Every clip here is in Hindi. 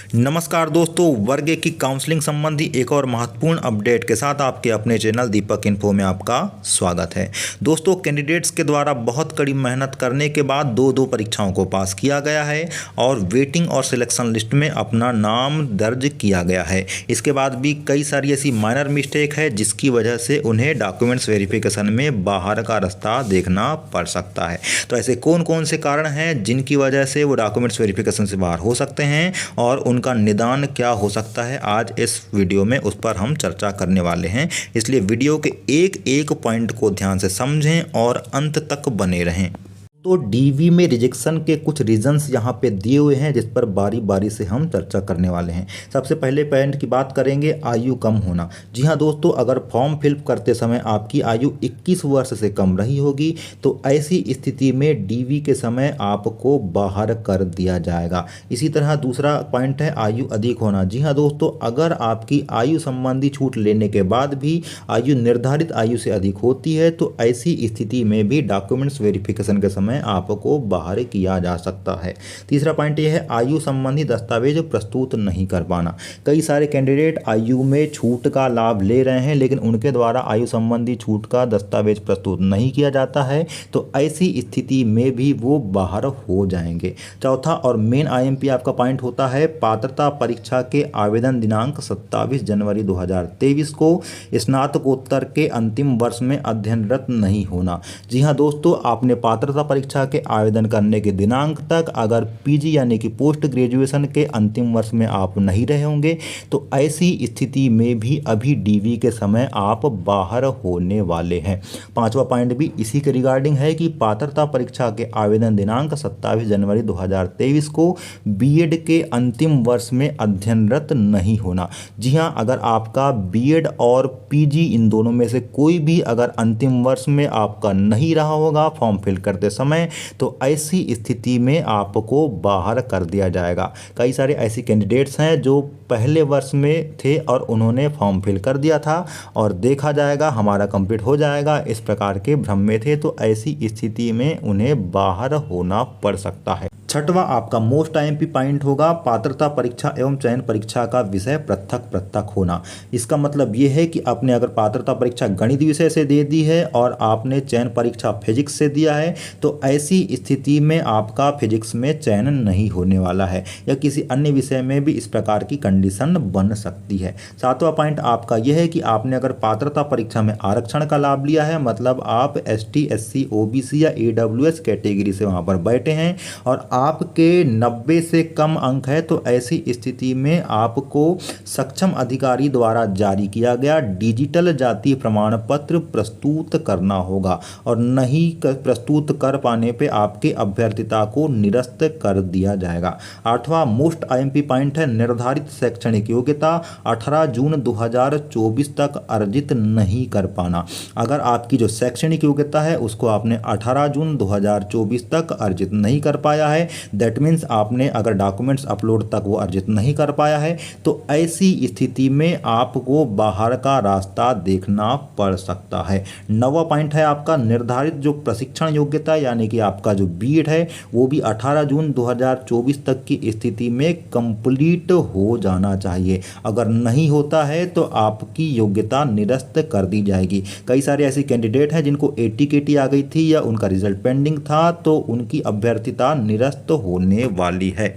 नमस्कार दोस्तों, वर्ग की काउंसलिंग संबंधी एक और महत्वपूर्ण अपडेट के साथ आपके अपने चैनल दीपक इन्फो में आपका स्वागत है। दोस्तों, कैंडिडेट्स के द्वारा बहुत कड़ी मेहनत करने के बाद दो परीक्षाओं को पास किया गया है और वेटिंग और सिलेक्शन लिस्ट में अपना नाम दर्ज किया गया है। इसके बाद भी कई सारी ऐसी माइनर मिस्टेक है जिसकी वजह से उन्हें डॉक्यूमेंट्स वेरिफिकेशन में बाहर का रास्ता देखना पड़ सकता है। तो ऐसे कौन कौन से कारण हैं जिनकी वजह से वो डॉक्यूमेंट्स वेरिफिकेशन से बाहर हो सकते हैं और उनका निदान क्या हो सकता है, आज इस वीडियो में उस पर हम चर्चा करने वाले हैं। इसलिए वीडियो के एक एक पॉइंट को ध्यान से समझें और अंत तक बने रहें। तो डीवी में रिजेक्शन के कुछ रीजंस यहाँ पे दिए हुए हैं जिस पर बारी बारी से हम चर्चा करने वाले हैं। सबसे पहले पॉइंट की बात करेंगे, आयु कम होना। जी हाँ दोस्तों, अगर फॉर्म फिल करते समय आपकी आयु 21 वर्ष से कम रही होगी तो ऐसी स्थिति में डीवी के समय आपको बाहर कर दिया जाएगा। इसी तरह दूसरा पॉइंट है आयु अधिक होना। जी हाँ दोस्तों, अगर आपकी आयु संबंधी छूट लेने के बाद भी आयु निर्धारित आयु से अधिक होती है तो ऐसी स्थिति में भी डॉक्यूमेंट्स वेरिफिकेशन के समय आपको बाहर किया जा सकता है। तीसरा पॉइंट यह है आयु संबंधी दस्तावेज प्रस्तुत नहीं कर पाना। कई सारे कैंडिडेट आयु में छूट का लाभ ले रहे हैं लेकिन उनके द्वारा आयु संबंधी छूट का दस्तावेज प्रस्तुत नहीं किया जाता है, तो ऐसी स्थिति में भी वो बाहर हो जाएंगे। चौथा और मेन आईएमपी आपका पॉइंट होता है पात्रता परीक्षा के आवेदन दिनांक 27 जनवरी 2023 को स्नातकोत्तर के अंतिम वर्ष में अध्ययनरत नहीं होना। जी हाँ दोस्तों, आपने पात्रता परीक्षा के आवेदन करने के दिनांक तक अगर पीजी यानी कि पोस्ट ग्रेजुएशन के अंतिम वर्ष में आप नहीं रहे होंगे तो ऐसी स्थिति में भी अभी डीवी के समय आप बाहर होने वाले हैं। पांचवा पॉइंट भी इसी के रिगार्डिंग है कि पात्रता परीक्षा के आवेदन दिनांक 27 जनवरी 2023 को बीएड के अंतिम वर्ष में अध्ययनरत नहीं होना। जी हाँ, अगर आपका बीएड और पीजी इन दोनों में से कोई भी अगर अंतिम वर्ष में आपका नहीं रहा होगा फॉर्म फिल करते समय तो ऐसी स्थिति में आपको बाहर कर दिया जाएगा। कई सारे ऐसे कैंडिडेट्स हैं जो पहले वर्ष में थे और उन्होंने फॉर्म फिल कर दिया था और देखा जाएगा हमारा कंप्लीट हो जाएगा, इस प्रकार के भ्रम में थे, तो ऐसी स्थिति में उन्हें बाहर होना पड़ सकता है। छठवां आपका मोस्ट आईएमपी पॉइंट होगा पात्रता परीक्षा एवं चयन परीक्षा का विषय पृथक पृथक होना। इसका मतलब ये है कि आपने अगर पात्रता परीक्षा गणित विषय से दे दी है और आपने चयन परीक्षा फिजिक्स से दिया है तो ऐसी स्थिति में आपका फिजिक्स में चयन नहीं होने वाला है या किसी अन्य विषय में भी इस प्रकार की कंडीशन बन सकती है। सातवां पॉइंट आपका यह है कि आपने अगर पात्रता परीक्षा में आरक्षण का लाभ लिया है, मतलब आप एसटी, एससी, ओबीसी या ईडब्ल्यूएस कैटेगरी से वहां पर बैठे हैं और आपके 90 से कम अंक है, तो ऐसी स्थिति में आपको सक्षम अधिकारी द्वारा जारी किया गया डिजिटल जाति प्रमाण पत्र प्रस्तुत करना होगा और नहीं प्रस्तुत कर पाने पे आपके अभ्यर्थिता को निरस्त कर दिया जाएगा। आठवां मोस्ट आईएमपी पॉइंट है निर्धारित शैक्षणिक योग्यता 18 जून 2024 तक अर्जित नहीं कर पाना। अगर आपकी जो शैक्षणिक योग्यता है उसको आपने 18 जून 2024 तक अर्जित नहीं कर पाया है, दैट मीन्स आपने अगर डॉक्यूमेंट्स अपलोड तक वो अर्जित नहीं कर पाया है, तो ऐसी स्थिति में आपको बाहर का रास्ता देखना पड़ सकता है। नौवां पॉइंट है आपका निर्धारित जो प्रशिक्षण योग्यता यानी कि आपका जो बीएड है वो भी 18 जून 2024 तक की स्थिति में कंप्लीट हो जाना चाहिए। अगर नहीं होता है तो आपकी योग्यता निरस्त कर दी जाएगी। कई सारे ऐसे कैंडिडेट हैं जिनको एटीकेटी आ गई थी या उनका रिजल्ट पेंडिंग था तो उनकी अभ्यर्थिता निरस्त होने वाली है।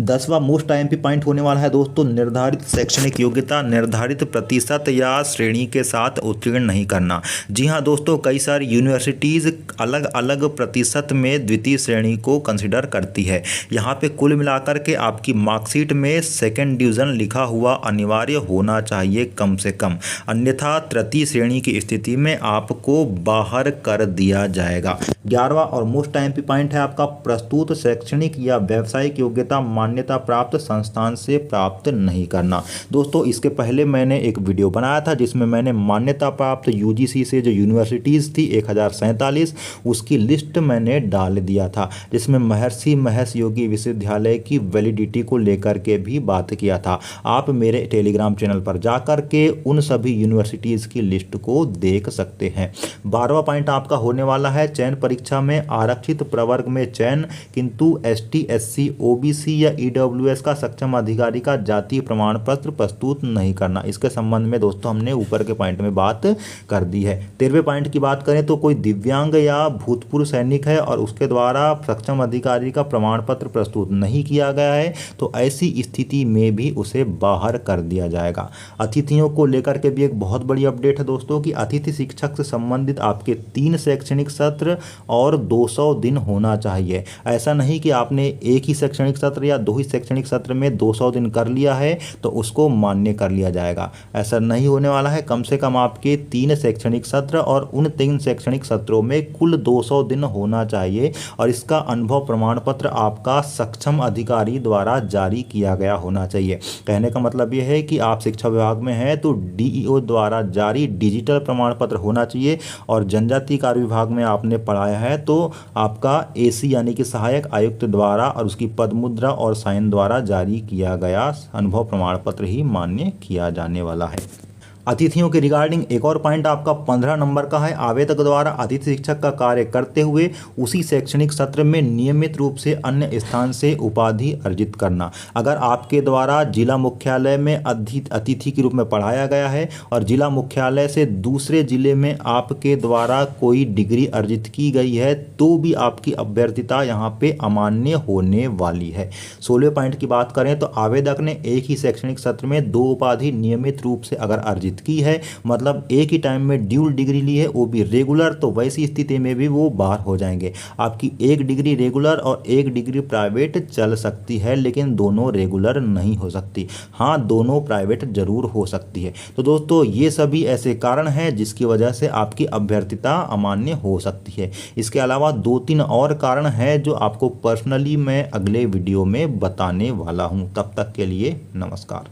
10वां मोस्ट आईएमपी पॉइंट होने वाला है दोस्तों निर्धारित शैक्षणिक योग्यता निर्धारित प्रतिशत या श्रेणी के साथ उत्तीर्ण नहीं करना। जी हाँ दोस्तों, कई सारी यूनिवर्सिटीज़ अलग अलग प्रतिशत में द्वितीय श्रेणी को कंसिडर करती है। यहाँ पे कुल मिलाकर के आपकी मार्कशीट में सेकेंड डिवीज़न लिखा हुआ अनिवार्य होना चाहिए कम से कम, अन्यथा तृतीय श्रेणी की स्थिति में आपको बाहर कर दिया जाएगा। 11वां और मोस्ट आईएमपी पॉइंट है आपका प्रस्तुत शैक्षणिक या व्यावसायिक योग्यता मान्यता प्राप्त संस्थान से प्राप्त नहीं करना। दोस्तों, इसके पहले मैंने एक वीडियो बनाया था जिसमें मैंने मान्यता प्राप्त यूजीसी से जो यूनिवर्सिटीज़ थी 1047 उसकी लिस्ट मैंने डाल दिया था, जिसमें महर्षि महेश योगी विश्वविद्यालय की वैलिडिटी को लेकर के भी बात किया था। आप मेरे टेलीग्राम चैनल पर जाकर के उन सभी यूनिवर्सिटीज़ की लिस्ट को देख सकते हैं। 12वां पॉइंट आपका होने वाला है चयन परीक्षा में आरक्षित प्रवर्ग में चयन, किंतु एसटी, एससी, ओबीसी या ईडब्ल्यूएस का सक्षम अधिकारी का जातीय प्रमाण पत्र प्रस्तुत नहीं करना। इसके संबंध में दोस्तों हमने ऊपर के पॉइंट में बात कर दी है। 13वें पॉइंट की बात करें तो कोई दिव्यांग या भूतपूर्व सैनिक है और उसके द्वारा सक्षम अधिकारी का प्रमाण पत्र प्रस्तुत नहीं किया गया है तो ऐसी स्थिति में भी उसे बाहर कर दिया जाएगा। अतिथियों को लेकर के भी एक बहुत बड़ी अपडेट है दोस्तों कि अतिथि शिक्षक से संबंधित आपके 3 शैक्षणिक सत्र और 200 दिन होना चाहिए। ऐसा नहीं कि आपने एक ही शैक्षणिक सत्र या 2 ही शैक्षणिक सत्र में 200 दिन कर लिया है तो उसको मान्य कर लिया जाएगा। ऐसा नहीं होने वाला है। कम से कम आपके 3 शैक्षणिक सत्र और उन 3 शैक्षणिक सत्रों में कुल 200 दिन होना चाहिए और इसका अनुभव प्रमाण पत्र आपका सक्षम अधिकारी द्वारा जारी किया गया होना चाहिए। कहने का मतलब यह है कि आप शिक्षा विभाग में हैं तो डीईओ द्वारा जारी डिजिटल प्रमाण पत्र होना चाहिए और जनजातीय कार्य विभाग में आपने पढ़ाया है तो आपका एसी यानी कि सहायक आयुक्त द्वारा और उसकी पदमुद्रा और साइन द्वारा जारी किया गया अनुभव प्रमाण पत्र ही मान्य किया जाने वाला है। अतिथियों के रिगार्डिंग एक और पॉइंट आपका 15 नंबर का है। आवेदक द्वारा अतिथि शिक्षक का कार्य करते हुए उसी शैक्षणिक सत्र में नियमित रूप से अन्य स्थान से उपाधि अर्जित करना। अगर आपके द्वारा जिला मुख्यालय में अतिथि के रूप में पढ़ाया गया है और जिला मुख्यालय से दूसरे जिले में आपके द्वारा कोई डिग्री अर्जित की गई है तो भी आपकी अभ्यर्थिता यहाँ पे अमान्य होने वाली है। 16वें पॉइंट की बात करें तो आवेदक ने एक ही शैक्षणिक सत्र में 2 उपाधि नियमित रूप से अगर अर्जित की है, मतलब एक ही टाइम में ड्यूल डिग्री ली है वो भी रेगुलर, तो वैसी स्थिति में भी वो बाहर हो जाएंगे। आपकी एक डिग्री रेगुलर और एक डिग्री प्राइवेट चल सकती है लेकिन दोनों रेगुलर नहीं हो सकती। हाँ, दोनों प्राइवेट जरूर हो सकती है। तो दोस्तों ये सभी ऐसे कारण हैं जिसकी वजह से आपकी अभ्यर्थिता अमान्य हो सकती है। इसके अलावा 2-3 और कारण हैं जो आपको पर्सनली मैं अगले वीडियो में बताने वाला हूँ। तब तक के लिए नमस्कार।